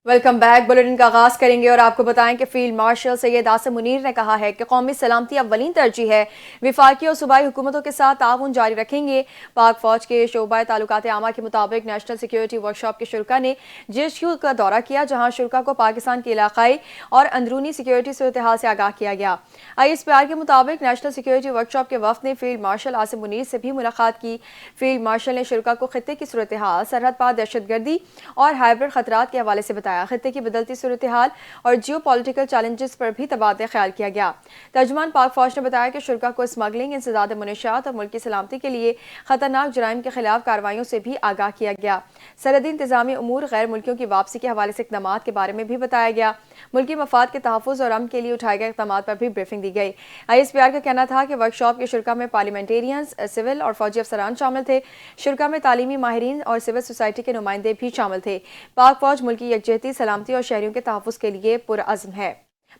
Welcome back. Bulletin کا آغاز کریں گے اور آپ کو بتائیں کہ فیلڈ مارشل سید آصم منیر نے کہا ہے کہ قومی سلامتی اولین ترجیح ہے، وفاقی اور صوبائی حکومتوں کے ساتھ تعاون جاری رکھیں گے۔ پاک فوج کے شعبہ تعلقات عامہ کے مطابق نیشنل سیکیورٹی ورکشاپ کے شرکاء نے JSQ کا دورہ کیا، جہاں شرکاء کو پاکستان کی علاقائی اور اندرونی سیکیورٹی صورتحال سے آگاہ کیا گیا۔ ISPR کے مطابق نیشنل سیکیورٹی ورکشاپ کے وفد نے فیلڈ مارشل آصم منیر سے بھی ملاقات کی۔ فیلڈ مارشل نے شرکاء کو خطے کی صورتحال، سرحد پار دہشت گردی اور ہائبرڈ خطرات کے حوالے سے بتایا۔ خطے کی بدلتی صورتحال اور جیو پولیٹیکل چیلنجز پر بھی تبادلہ خیال کیا گیا۔ ترجمان پاک فوج نے بتایا کہ شرکاء کو اسمگلنگ، انسداد منشیات اور ملک کی سلامتی کے لیے خطرناک جرائم کے خلاف کارروائیوں سے بھی آگاہ کیا گیا۔ سرحدی انتظامی امور، غیر ملکیوں کی واپسی کے حوالے سے اقدامات کے بارے میں بھی بتایا گیا۔ ملکی مفاد کے تحفظ اور امن کے لیے اٹھائے گئے اقدامات پر بھی بریفنگ دی گئی۔ ISPR کا کہنا تھا کہ ورکشاپ کے شرکاء میں پارلیمنٹیرینز، سول اور فوجی افسران شامل تھے۔ شرکاء میں تعلیمی ماہرین اور سول سوسائٹی کے نمائندے بھی شامل تھے۔ پاک فوج ملکی یکجہتی، سلامتی اور شہریوں کے تحفظ کے لیے پرعزم ہے۔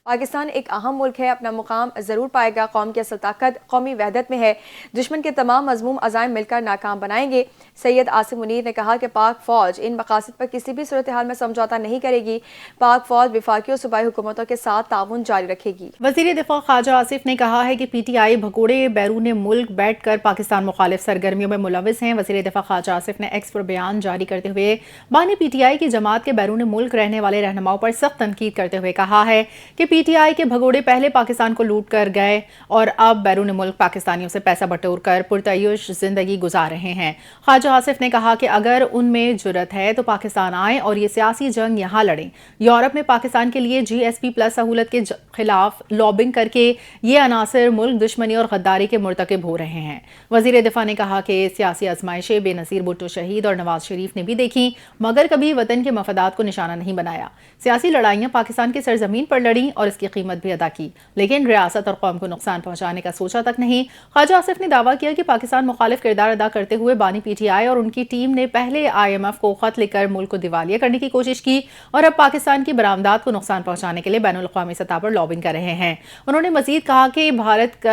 پاکستان ایک اہم ملک ہے، اپنا مقام ضرور پائے گا۔ قوم کی اصل طاقت قومی وحدت میں ہے۔ دشمن کے تمام مذموم عزائم مل کر ناکام بنائیں گے۔ سید آصم منیر نے کہا کہ پاک فوج ان مقاصد پر کسی بھی صورتحال میں سمجھوتہ نہیں کرے گی۔ پاک فوج وفاقی اور صوبائی حکومتوں کے ساتھ تعاون جاری رکھے گی۔ وزیر دفاع خواجہ آصف نے کہا ہے کہ PTI بھگوڑے بیرون ملک بیٹھ کر پاکستان مخالف سرگرمیوں میں ملوث ہیں۔ وزیر دفاع خواجہ آصف نے ایکس پر بیان جاری کرتے ہوئے بانی PTI کی جماعت کے بیرون ملک رہنے والے رہنماؤں پر سخت تنقید کرتے ہوئے کہا ہے کہ PTI کے بھگوڑے پہلے پاکستان کو لوٹ کر گئے اور اب بیرون ملک پاکستانیوں سے پیسہ بٹور کر پرتعیش زندگی گزار رہے ہیں۔ خواجہ آصف نے کہا کہ اگر ان میں جرأت ہے تو پاکستان آئیں اور یہ سیاسی جنگ یہاں لڑیں۔ یورپ میں پاکستان کے لیے GSP+ سہولت کے خلاف لابنگ کر کے یہ عناصر ملک دشمنی اور غداری کے مرتکب ہو رہے ہیں۔ وزیر دفاع نے کہا کہ سیاسی آزمائشیں بے نظیر بھٹو شہید اور نواز شریف نے بھی دیکھیں، مگر کبھی وطن کے مفادات کو نشانہ نہیں بنایا۔ سیاسی لڑائیاں پاکستان کی سرزمین پر لڑیں اور اس کی قیمت بھی ادا کی، لیکن ریاست اور قوم کو نقصان پہنچانے کا سوچا تک نہیں۔ خواجہ آصف نے دعویٰ کیا کہ پاکستان مخالف کردار ادا کرتے ہوئے بانی PTI اور ان کی ٹیم نے پہلے IMF کو خط لکھ کر ملک کو دیوالیہ کرنے کی کوشش کی اور اب پاکستان کی برآمدات کو نقصان پہنچانے کے لیے بین الاقوامی سطح پر لابنگ کر رہے ہیں۔ انہوں نے مزید کہا کہ بھارت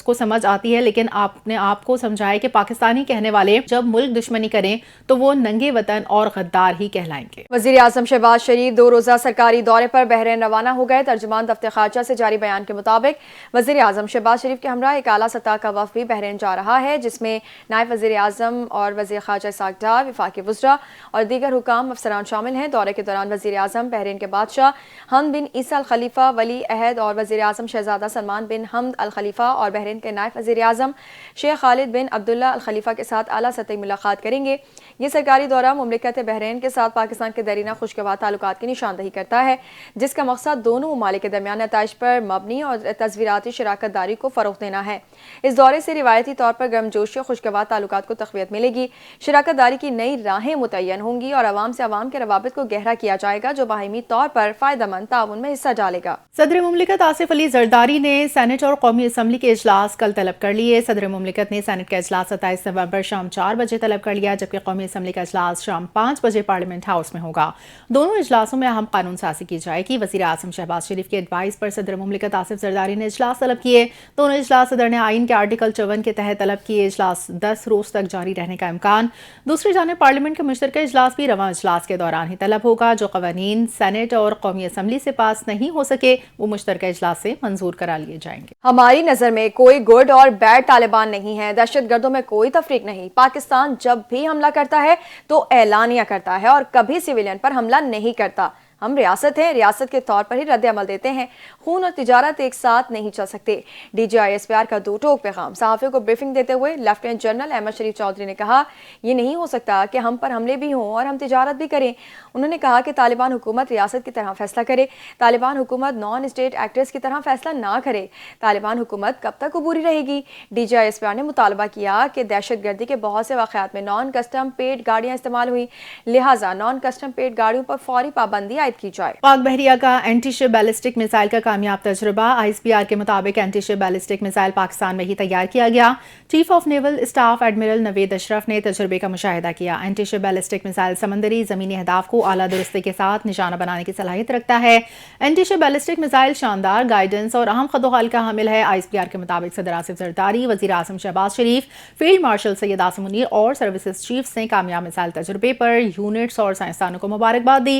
کو سمجھ آتی ہے، لیکن آپ نے آپ کو سمجھایا کہ پاکستانی کہنے والے جب ملک دشمنی کریں تو وہ ننگے وطن اور غدار ہی کہلائیں گے۔ وزیر اعظم شہباز شریف 2 روزہ سرکاری دورے پر بحرین روانہ ہو گئے۔ ترجمان دفتر خارجہ سے جاری بیان کے مطابق وزیر اعظم شہباز شریف کے ہمراہ ایک اعلیٰ سطح کا وفد بھی بحرین جا رہا ہے، جس میں نائب وزیر اعظم اور وزیر خارجہ اسحاق ڈار، وفاقی وزراء اور دیگر حکام افسران شامل ہیں۔ دورے کے دوران وزیر اعظم بحرین کے بادشاہ حمد بن عیسیٰ الخلیفہ ولی عہد اور وزیر اعظم شہزادہ سلمان بن حمد الخلیفہ اور بحرین کے نائب وزیر اعظم شیخ خالد بن عبداللہ الخلیفہ کے ساتھ اعلیٰ سطحی ملاقات کریں گے۔ یہ سرکاری دورہ مملکت بحرین کے ساتھ پاکستان کے دیرینہ خوشگوار تعلقات کی نشاندہی کرتا ہے، جس کا مقصد دونوں ممالک کے درمیان نتائج پر مبنی اور تصویراتی شراکت داری کو فروغ دینا ہے۔ اس دورے سے روایتی طور پر گرمجوشی اور خوشگوار تعلقات کو تقویت ملے گی، شراکت داری کی نئی راہیں متعین ہوں گی اور عوام سے عوام کے روابط کو گہرا کیا جائے گا، جو باہمی طور پر فائدہ مند تعاون میں حصہ ڈالے گا۔ صدر مملکت آصف علی زرداری نے سینٹ اور قومی اسمبلی کے اجلاس کل طلب کر لیے۔ صدر مملکت نے سینٹ کا اجلاس 27 نومبر شام 4 بجے طلب کر لیا، جبکہ قومی اسمبلی کا اجلاس شام 5 بجے پارلیمنٹ ہاؤس میں ہوگا۔ دونوں اجلاسوں میں اہم قانون سازی کی جائے گی۔ وزیر اعظم شہباز شریف کی ایڈوائز پر صدر مملکت آصف زرداری نے اجلاس طلب کیے۔ دونوں اجلاس صدر نے آئین کے آرٹیکل 54 کے تحت طلب کیے۔ اجلاس 10 روز تک جاری رہنے کا امکان۔ دوسری جانب پارلیمنٹ کا مشترکہ اجلاس بھی رواں اجلاس کے دوران ہی طلب ہوگا۔ جو قوانین سینٹ اور قومی اسمبلی سے پاس نہیں ہو سکے وہ مشترکہ اجلاس سے منظور کرا لیے جائیں گے۔ ہماری نظر میں کوئی گڈ اور بیڈ طالبان نہیں ہے، دہشت گردوں میں کوئی تفریق نہیں۔ پاکستان جب بھی حملہ کرتا ہے تو اعلانیہ کرتا ہے اور کبھی سویلین پر حملہ نہیں کرتا۔ ہم ریاست ہیں، ریاست کے طور پر ہی رد عمل دیتے ہیں۔ خون اور تجارت ایک ساتھ نہیں چل سکتے۔ DG ISPR کا 2 ٹوک پیغام صحافیوں کو بریفنگ دیتے ہوئے لیفٹیننٹ جنرل احمد شریف چودھری نے کہا، یہ نہیں ہو سکتا کہ ہم پر حملے بھی ہوں اور ہم تجارت بھی کریں۔ انہوں نے کہا کہ طالبان حکومت ریاست کی طرح فیصلہ کرے، طالبان حکومت نان اسٹیٹ ایکٹرز کی طرح فیصلہ نہ کرے۔ طالبان حکومت کب تک عبوری رہے گی؟ DG ISPR نے مطالبہ کیا کہ دہشت گردی کے بہت سے واقعات میں نان کسٹم پیڈ گاڑیاں استعمال ہوئی، لہٰذا نان کسٹم پیڈ گاڑیوں پر فوری پابندی کی جائے۔ پاک بحریہ کا اینٹی شپ بیلسٹک میزائل کا کامیاب تجربہ۔ ISPR کے مطابق anti ship ballistic missile Pakistan میں ہی تیار کیا گیا۔ Chief of naval staff admiral Naveed Ashraf نے تجربے کا مشاہدہ کیا۔ اینٹی شپ بیلسٹک میزائل سمندری زمینی اہداف کو اعلیٰ درستی کے ساتھ نشانہ بنانے کی صلاحیت رکھتا ہے۔ اینٹی شپ بیلسٹک میزائل شاندار گائیڈنس اور اہم خد و خال کا حامل ہے۔ ISPR کے مطابق صدر آصف زرداری، وزیر اعظم شہباز شریف، فیلڈ مارشل سید آصم منیر اور سروسز چیفز نے کامیاب میزائل تجربے پر یونٹس اور سائنسدانوں کو مبارکباد دی۔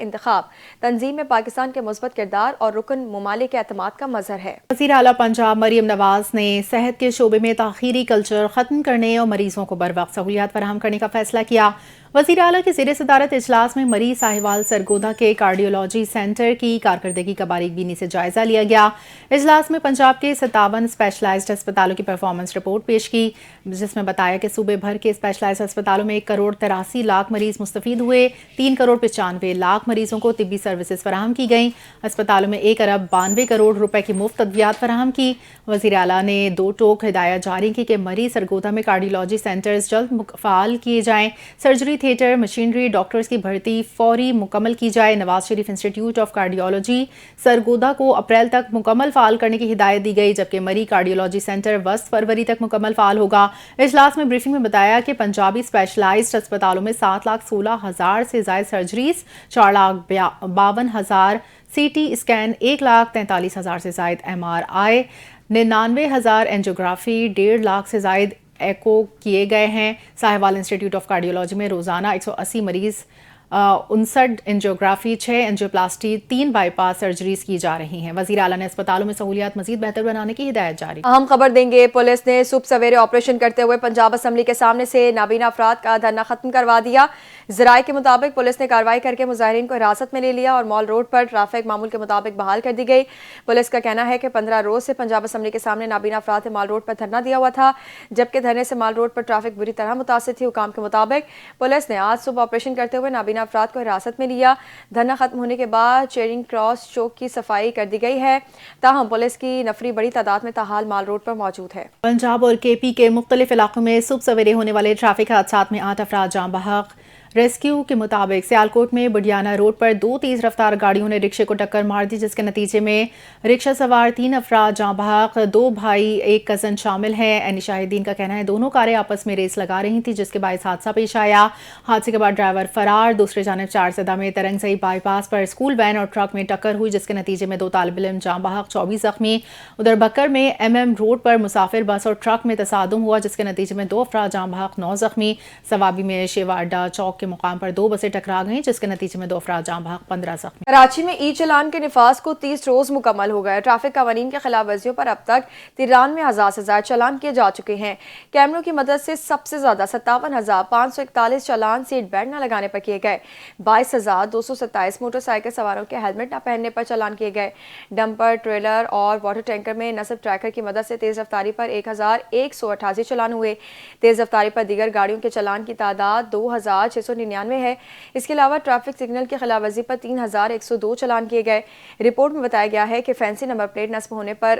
انتخاب تنظیم میں پاکستان کے مثبت کردار اور رکن ممالک کے اعتماد کا مظہر ہے۔ وزیر اعلیٰ پنجاب مریم نواز نے صحت کے شعبے میں تاخیری کلچر ختم کرنے اور مریضوں کو بروقت سہولیات فراہم کرنے کا فیصلہ کیا۔ وزیر اعلیٰ کے زیر صدارت اجلاس میں مریض ساہیوال سرگودا کے کارڈیولوجی سینٹر کی کارکردگی کا باریک بینی سے جائزہ لیا گیا۔ اجلاس میں پنجاب کے 57 اسپیشلائزڈ اسپتالوں کی پرفارمنس رپورٹ پیش کی، جس میں بتایا کہ صوبے بھر کے اسپیشلائزڈ اسپتالوں میں 1,83,00,000 مریض مستفید ہوئے، 3,95,00,000 مریضوں کو طبی سروسز فراہم کی گئیں۔ اسپتالوں میں 1,92 کروڑ روپے کی مفت ادویات فراہم کی۔ وزیر اعلیٰ نے 2 ٹوک ہدایات جاری کی کہ مریض سرگودا میں کارڈیولوجی سینٹرز جلد فعال کیے جائیں، سرجری تھیٹر، مشینری، ڈاکٹرز کی بھرتی فوری مکمل کی جائے۔ Nawaz Sharif institute of cardiology Sargodha کو اپریل تک مکمل فعال کرنے کی ہدایت دی گئی، جبکہ مری کارڈیولوجی سینٹر وسط فروری تک مکمل فعال ہوگا۔ اجلاس میں بریفنگ میں بتایا کہ پنجابی اسپیشلائزڈ اسپتالوں میں 7,16,000 سے زائد سرجریز، 4,52,000 سی ٹی اسکین، 1,43,000 سے زائد MRI، 99,000 اینجیوگرافی، 1.5 لاکھ سے زائد ایکو کیے گئے ہیں۔ ساہیوال انسٹیٹیوٹ آف کارڈیولوجی میں روزانہ 180 مریض، 59 اینجیوگرافی، 6 اینجیوپلاسٹی، 3 بائی پاس سرجریز کی جا رہی ہیں۔ وزیر اعلیٰ نے اسپتالوں میں سہولیات مزید بہتر بنانے کی ہدایت جاری کی۔ اہم خبر دیں گے، پولیس نے صبح سویرے آپریشن کرتے ہوئے پنجاب اسمبلی کے سامنے سے نابینا افراد کا دھرنا ختم کروا دیا۔ ذرائع کے مطابق پولیس نے کارروائی کر کے مظاہرین کو حراست میں لے لیا اور مال روڈ پر ٹریفک معمول کے مطابق بحال کر دی گئی۔ پولیس کا کہنا ہے کہ 15 روز سے پنجاب اسمبلی کے سامنے نابینا افراد نے مال روڈ پر دھرنا دیا ہوا تھا، جبکہ دھرنے سے مال روڈ پر ٹریفک بری طرح متاثر تھی۔ حکام کے مطابق پولیس نے آج صبح آپریشن کرتے ہوئے نابینا افراد کو حراست میں لیا۔ دھرنا ختم ہونے کے بعد چیرنگ کراس چوک کی صفائی کر دی گئی ہے، تاہم پولیس کی نفری بڑی تعداد میں تاحال مال روڈ پر موجود ہے۔ پنجاب اور KP کے مختلف علاقوں میں صبح سویرے ہونے والے ٹریفک حادثات میں 8 افراد جاں بحق۔ ریسکیو کے مطابق سیالکوٹ میں بڈیانہ روڈ پر 2 تیز رفتار گاڑیوں نے رکشے کو ٹکر مار دی، جس کے نتیجے میں رکشہ سوار 3 افراد جاں بحق، 2 بھائی ایک کزن شامل ہیں۔ عینی شاہدین کا کہنا ہے دونوں کاریں آپس میں ریس لگا رہی تھیں، جس کے باعث حادثہ پیش آیا۔ حادثے کے بعد ڈرائیور فرار۔ دوسری جانب چارسدہ میں Turangzai by pass per school when اور ٹرک میں ٹکر ہوئی، جس کے نتیجے میں 2 طالب علم جاں بحق، 24 زخمی۔ ادھر بکر میں MM روڈ پر مسافر بس اور ٹرک میں تصادم ہوا، جس کے نتیجے میں 2 افراد جاں بحق، 9 زخمی۔ سوابی میں شیوا اڈا چوک کے مقام پر 2 بسیں ٹکرا گئیں، جس کے نتیجے میں 2 افراد جاں بحق، 15 زخمی۔ کراچی میں ای چلان کے نفاذ کو 30 روز مکمل ہو گئے۔ ٹریفک قوانین کے خلاف ورزیوں پر اب تک 93,000 سے زائد چالان کیے جا چکے ہیں۔ کیمروں کی مدد سے سب سے زیادہ 57,541 چالان سیٹ بیلٹ نہ لگانے پر کیے گئے۔ 22,227 موٹر سائیکل سواروں کے ہیلمٹ نہ پہننے پر چالان کیے گئے۔ ڈمپر، ٹریلر اور واٹر ٹینکر میں نصب ٹریکر کی مدد سے تیز رفتاری پر 1,188 چالان ہوئے۔ تیز رفتاری پر دیگر گاڑیوں کے چالان کی تعداد 2,699 ہے۔ اس کے علاوہ ٹریفک سگنل کی خلاف ورزی پر 3,102 چالان کیے گئے۔ رپورٹ میں بتایا گیا ہے کہ فینسی نمبر پلیٹ نصب ہونے پر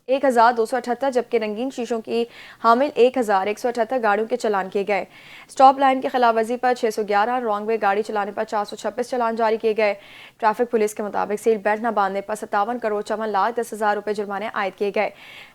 1,278 جبکہ رنگین شیشوں کی حامل 1,178 گاڑیوں کے چالان کیے گئے۔ سٹاپ لائن کی خلاف ورزی پر 611، رانگ وے گاڑی چلانے پر 426 چالان جاری کیے گئے۔ ٹریفک پولیس کے مطابق سیٹ بیلٹ نہ باندھنے پر 57,54,10,000 روپے جرمانے عائد کیے گئے۔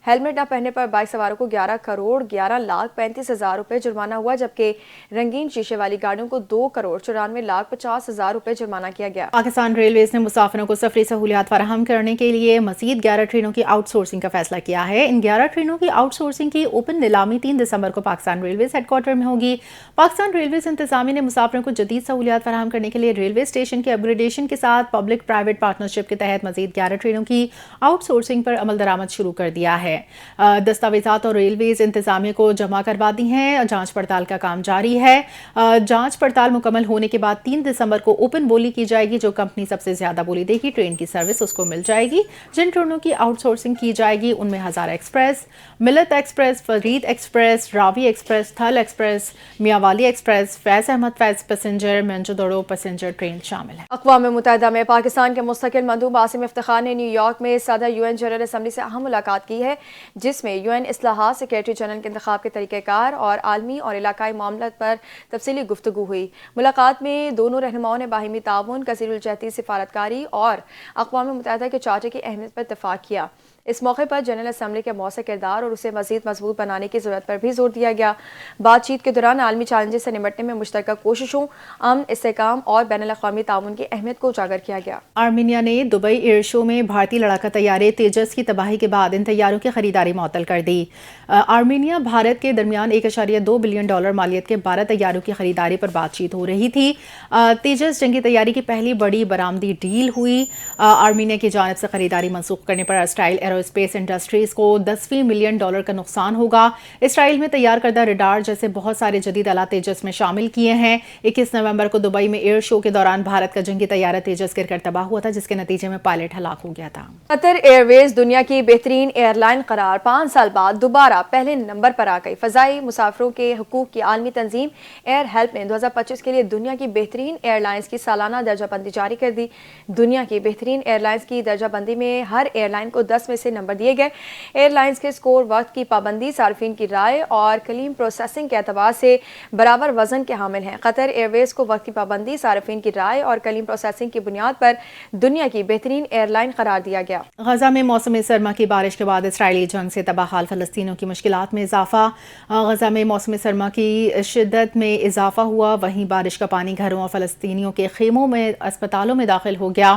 ہیلمٹ نہ پہننے پر بائک سواروں کو 11,11,35,000 روپے جرمانہ ہوا، جبکہ رنگین شیشے والی گاڑیوں کو 2,94,50,000 روپے جرمانہ کیا گیا۔ پاکستان ریلویز نے مسافروں کو سفری سہولیات فراہم کرنے کے لیے مزید 11 ٹرینوں کی آؤٹ سورسنگ کا فیصلہ کیا ہے۔ ان 11 ٹرینوں کی آؤٹ سورسنگ کی اوپن نیلامی 3 دسمبر کو پاکستان ریلویز ہیڈ کوارٹر میں ہوگی۔ پاکستان ریلویز انتظامیہ نے مسافروں کو جدید سہولیات فراہم کرنے کے لیے ریلوے اسٹیشن کی اپ گریڈیشن کے ساتھ پبلک پرائیویٹ پارٹنرشپ کے تحت مزید 11 ٹرینوں کی آؤٹ سورسنگ پر عمل درآمد شروع کر دیا ہے۔ دستاویزات اور ریلویز انتظامیہ کو جمع کروا دی ہیں۔ جانچ پڑتال کا کام جاری ہے۔ جانچ پڑتال مکمل ہونے کے بعد 3 دسمبر کو اوپن بولی کی جائے گی۔ جو کمپنی سب سے زیادہ بولی دے گی ٹرین کی سروس اس کو مل جائے گی۔ جن ٹرینوں کی آؤٹ سورسنگ کی جائے گی ان میں ہزارہ ایکسپریس، ملت ایکسپریس، فرید ایکسپریس، راوی ایکسپریس، تھل ایکسپریس، میاں والی ایکسپریس، فیض احمد فیض پیسنجر، منجو پیسنجر ٹرین شامل ہے۔ اقوام متحدہ میں پاکستان کے مستقل مندوب عاصم افتخار نے نیو یارک میں صدر UN جنرل اسمبلی سے اہم ملاقات کی ہے، جس میں UN اصلاحات، سیکریٹری جنرل کے انتخاب کے طریقہ کار اور عالمی اور علاقائی معاملات پر تفصیلی گفتگو ہوئی۔ ملاقات میں دونوں رہنماؤں نے باہمی تعاون، کثیر الجہتی سفارتکاری اور اقوام متحدہ کے چارٹر کی اہمیت پر اتفاق کیا۔ اس موقع پر جنرل اسمبلی کے مؤثر کردار اور اسے مزید مضبوط بنانے کی ضرورت پر بھی زور دیا گیا۔ بات چیت کے دوران عالمی چیلنجز سے نمٹنے میں مشترکہ کوششوں، امن، استحکام اور بین الاقوامی تعاون کی اہمیت کو اجاگر کیا گیا۔ آرمینیا نے دبئی ایئر شو میں بھارتی لڑاکا طیارے تیجس کی تباہی کے بعد ان طیاروں کی خریداری معطل کر دی۔ آرمینیا بھارت کے درمیان $1.2 بلین مالیت کے 12 طیاروں کی خریداری پر بات چیت ہو رہی تھی۔ تیجس جنگی طیارے کی پہلی بڑی برآمدی ڈیل ہوئی۔ آرمینیا کی جانب سے خریداری منسوخ کرنے پر اسرائیل ایرو اسپیس انڈسٹریز کو $10 ملین کا نقصان ہوگا۔ اسرائیل میں تیار کردہ ریڈار جیسے بہت سارے جدید آلات تیجس میں شامل کیے ہیں۔ 21 نومبر کو دبئی میں ایئر شو کے دوران بھارت کا جنگی طیارہ تیجس گر کر تباہ ہوا تھا، جس کے نتیجے میں پائلٹ ہلاک ہو گیا تھا۔ قطر ایئر ویز دنیا کی بہترین ایئر لائن قرار 5 سال بعد دوبارہ پہلے نمبر پر آ گئی۔ فضائی مسافروں کے حقوق کی عالمی تنظیم ایئر ہیلپ نے 2025 کے لیے دنیا کی بہترین ایئر لائنز کی سالانہ درجہ بندی جاری کر دی۔ دنیا کی بہترین ایئر لائنز کی درجہ بندی میں ہر ایئر لائن کو 10 میں سے نمبر دیے گئے۔ ایئر لائنز کے سکور وقت کی پابندی، صارفین کی رائے اور کلیم پروسیسنگ کے اعتبار سے برابر وزن کے حامل ہیں۔ قطر ایئر ویز کو وقت کی پابندی، صارفین کی رائے اور کلیم پروسیسنگ کی بنیاد پر دنیا کی بہترین ایئر لائن قرار دیا گیا۔ غزہ میں موسم سرما کی بارش کے بعد اسرائیلی جنگ سے تباہ حال فلسطینیوں کی مشکلات میں اضافہ۔ غزہ میں موسم سرما کی شدت میں اضافہ ہوا، وہیں بارش کا پانی گھروں اور فلسطینیوں کے خیموں میں، اسپتالوں میں داخل ہو گیا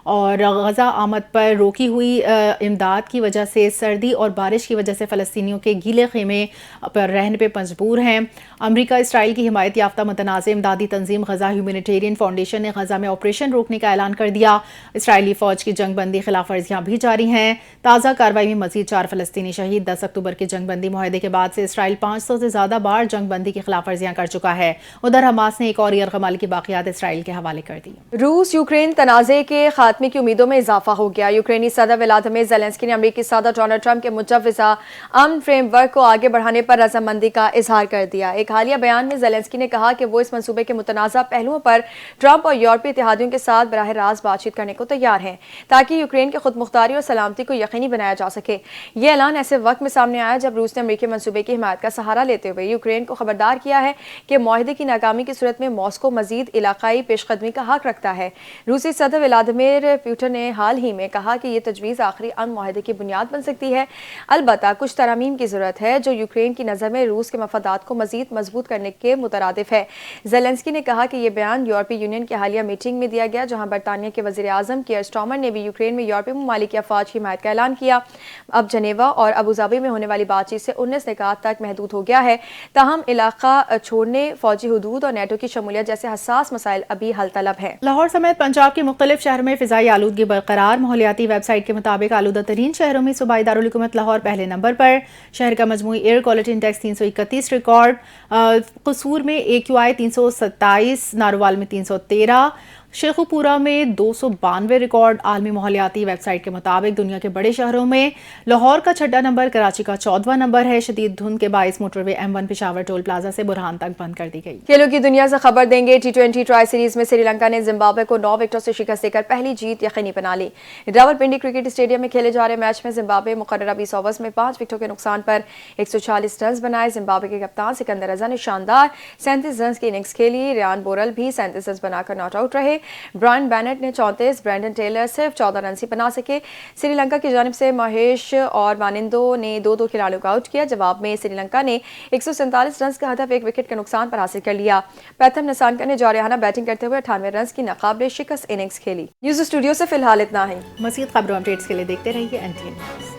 اور غزہ آمد پر روکی ہوئی امداد کی وجہ سے سردی اور بارش کی وجہ سے فلسطینیوں کے گیلے خیمے پر رہنے پہ مجبور ہیں۔ امریکہ اسرائیل کی حمایت یافتہ متنازع امدادی تنظیم غزہ ہیومینیٹیرین فاؤنڈیشن نے غزہ میں آپریشن روکنے کا اعلان کر دیا۔ اسرائیلی فوج کی جنگ بندی خلاف ورزیاں بھی جاری ہیں۔ تازہ کارروائی میں مزید 4 فلسطینی شہید۔ 10 اکتوبر کے جنگ بندی معاہدے کے بعد سے اسرائیل 500 سے زیادہ بار جنگ بندی کی خلاف ورزیاں کر چکا ہے۔ ادھر حماس نے ایک اور یرغمالی کی باقیات اسرائیل کے حوالے کر دی۔ روس یوکرین تنازع کے خاتمے کی امیدوں میں اضافہ ہو گیا۔ یوکرینی صدر ولادیمیر زیلنسکی نے امریکی صدر ڈونلڈ ٹرمپ کے مجوزہ امن فریم ورک کو آگے بڑھانے پر رضامندی کا اظہار کر دیا۔ ایک حالیہ بیان میں زیلنسکی نے کہا کہ وہ اس منصوبے کے متنازع پہلوؤں پر ٹرمپ اور یورپی اتحادیوں کے ساتھ براہ راست بات چیت کرنے کو تیار ہیں تاکہ یوکرین کی خود مختاری اور سلامتی کو یقینی بنایا جا سکے۔ یہ اعلان ایسے وقت میں سامنے آیا جب روس نے امریکی منصوبے کی حمایت کا سہارا لیتے ہوئے یوکرین کو خبردار کیا ہے کہ معاہدے کی ناکامی کی صورت میں ماسکو مزید علاقائی پیش قدمی کا حق رکھتا ہے۔ روسی صدر ولادیمیر پوٹن نے حال ہی میں کہا کہ یہ تجویز آخری امن معاہدے کی بنیاد بن سکتی ہے، البتہ کچھ ترامیم کی ضرورت ہے جو یوکرین کی نظر میں روس کے مفادات کو مزید مضبوط کرنے کے مترادف ہے۔ زیلنسکی نے کہا کہ یہ بیان یورپی یونین کی حالیہ میٹنگ میں دیا گیا جہاں برطانیہ کے وزیر اعظم کیئر سٹارمر نے بھی یوکرین میں یورپی ممالک کی افواج کی حمایت کا اعلان کیا۔ اب جنیوا اور ابوظہبی میں ہونے والی بات چیت سے 19 نکات تک محدود ہو گیا ہے، تاہم علاقہ چھوڑنے، فوجی حدود اور نیٹو کی شمولیت جیسے حساس مسائل ابھی حل طلب ہیں۔ لاہور سمیت پنجاب کے مختلف شہروں میں فضائی آلودگی برقرار۔ ماحولیاتی ویب سائٹ کے مطابق آلودہ ترین شہروں میں صوبائی دارالحکومت لاہور پہلے نمبر پر۔ شہر کا مجموعی ایئر کوالٹی انڈیکس 331 ریکارڈ۔ قصور میں AQI 327، ناروال میں 313، شیخوپورہ میں 292 ریکارڈ۔ عالمی ماحولیاتی ویب سائٹ کے مطابق دنیا کے بڑے شہروں میں لاہور کا 6واں نمبر، کراچی کا 14واں نمبر ہے۔ شدید دھند کے باعث موٹر وے M1 پشاور ٹول پلازا سے برہان تک بند کر دی گئی۔ کھیلوں کی دنیا سے خبر دیں گے۔ T20 ٹرائی سیریز میں سری لنکا نے زمبابوے کو 9 وکٹوں سے شکست دے کر پہلی جیت یقینی بنا لی۔ راولپنڈی کرکٹ اسٹیڈیم میں کھیلے جا رہے میچ میں زمبابوے مقررہ 20 اوورز میں 5 وکٹوں کے نقصان پر 140 رنز بنائے۔ زمبابوے کے کپتان سکندر رضا نے شاندار 37 رنز کی اننگز کھیلی۔ ریان بورل بھی 37 رنز بنا کر ناٹ آؤٹ رہے۔ برائن بینٹ نے 34، برینڈن ٹیلر صرف 14 رنز ہی بنا سکے۔ سری لنکا کی جانب سے مہیش اور مانندو نے 2 کھلاڑیوں کو آؤٹ کیا۔ جواب میں سری لنکا نے 147 رنز کا ہدف 1 وکٹ کے نقصان پر حاصل کر لیا۔ پیتھم نسانکا نے جارحانہ بیٹنگ کرتے ہوئے 98 رنز کی ناقابل شکست اننگز کھیلی۔ نیوز اسٹوڈیو سے فی الحال اتنا ہی۔ مزید خبروں اپڈیٹس کے لیے دیکھتے رہیے NTN نیوز۔